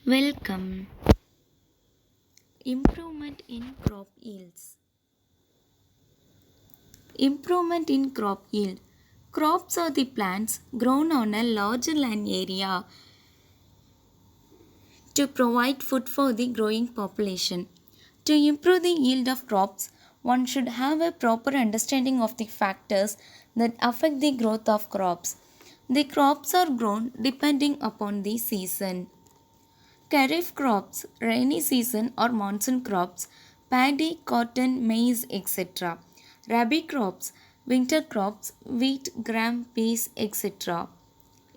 Welcome. Improvement in crop yields. Improvement in crop yield. Crops are the plants grown on a large land area to provide food for the growing population. To improve the yield of crops, one should have a proper understanding of the factors that affect the growth of crops. The crops are grown depending upon the season. Kharif crops, rainy season or monsoon crops, paddy, cotton, maize, etc. Rabi crops, winter crops, wheat, gram, peas, etc.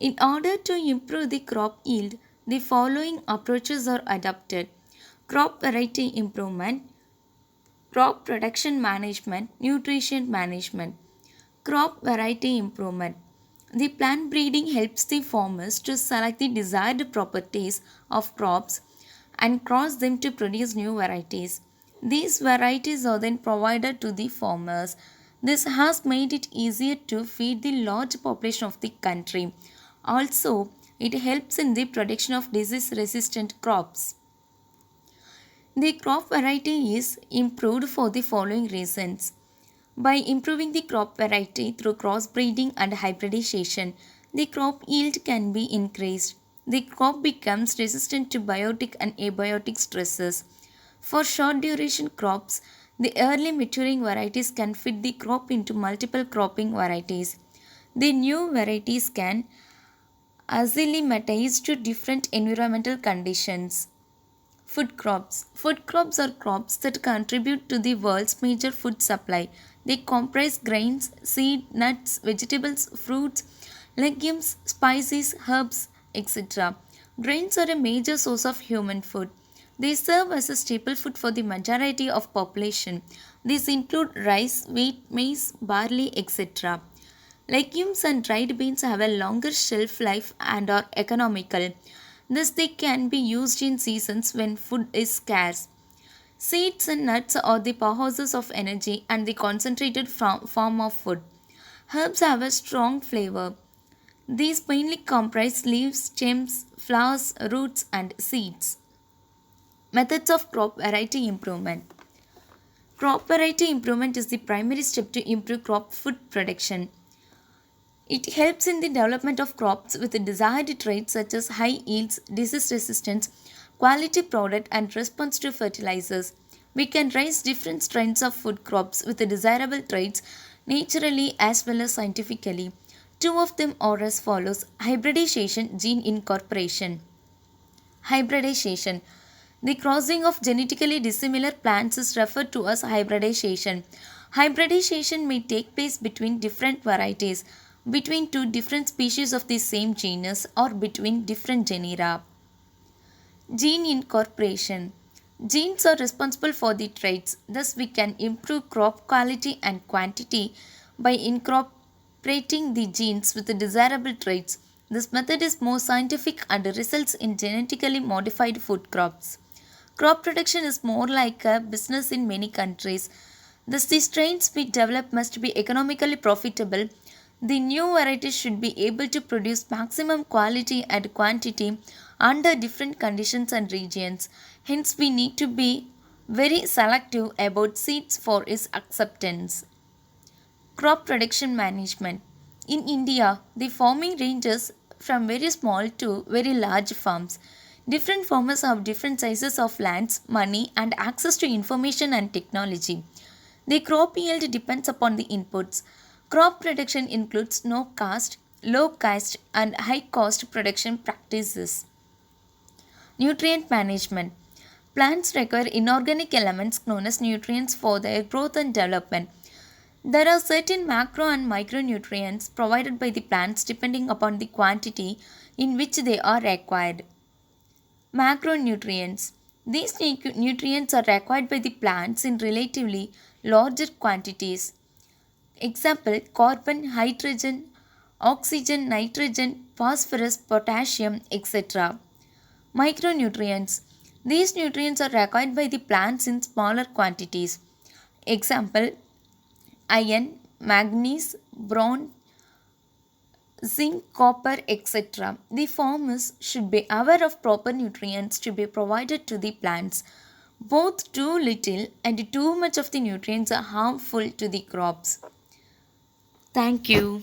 In order to improve the crop yield, the following approaches are adopted: crop variety improvement, crop production management, nutrition management. Crop variety improvement. The plant breeding helps the farmers to select the desired properties of crops and cross them to produce new varieties. These varieties are then provided to the farmers. This has made it easier to feed the large population of the country. Also, it helps in the production of disease resistant crops. The crop variety is improved for the following reasons. By improving the crop variety through crossbreeding and hybridization, the crop yield can be increased. The crop becomes resistant to biotic and abiotic stresses. For short duration crops, the early maturing varieties can fit the crop into multiple cropping varieties. The new varieties can acclimatize to different environmental conditions. Food crops. Food crops are crops that contribute to the world's major food supply. They comprise grains, seed, nuts, vegetables, fruits, legumes, spices, herbs, etc. Grains are a major source of human food. They serve as a staple food for the majority of population. These include rice, wheat, maize, barley, etc. Legumes and dried beans have a longer shelf life and are economical. Thus, they can be used in seasons when food is scarce. Seeds and nuts are the powerhouses of energy and the concentrated form of food. Herbs have a strong flavor. These mainly comprise leaves, stems, flowers, roots, and seeds. Methods of crop variety improvement. Crop variety improvement is the primary step to improve crop food production. It helps in the development of crops with desired traits such as high yields, disease resistance, quality product, and response to fertilizers. We can raise different strains of food crops with desirable traits naturally as well as scientifically. Two of them are as follows: hybridization, gene incorporation. Hybridization. The crossing of genetically dissimilar plants is referred to as hybridization. Hybridization may take place between different varieties, between two different species of the same genus, or between different genera. Gene incorporation. Genes are responsible for the traits, thus, we can improve crop quality and quantity by incorporating the genes with the desirable traits. This method is more scientific and results in genetically modified food crops. Crop production is more like a business in many countries. Thus, the strains we develop must be economically profitable. The new varieties should be able to produce maximum quality and quantity under different conditions and regions. Hence, we need to be very selective about seeds for its acceptance. Crop production management. In India, the farming ranges from very small to very large farms. Different farmers have different sizes of lands, money, and access to information and technology. The crop yield depends upon the inputs. Crop production includes no cost, low cost, and high cost production practices. Nutrient management. Plants require inorganic elements known as nutrients for their growth and development. There are certain macro and micronutrients provided by the plants depending upon the quantity in which they are required. Macronutrients. These nutrients are required by the plants in relatively larger quantities. Example: carbon, hydrogen, oxygen, nitrogen, phosphorus, potassium, etc. Micronutrients. These nutrients are required by the plants in smaller quantities. Example: iron, manganese, boron, zinc, copper, etc. The farmers should be aware of proper nutrients to be provided to the plants. Both too little and too much of the nutrients are harmful to the crops. Thank you.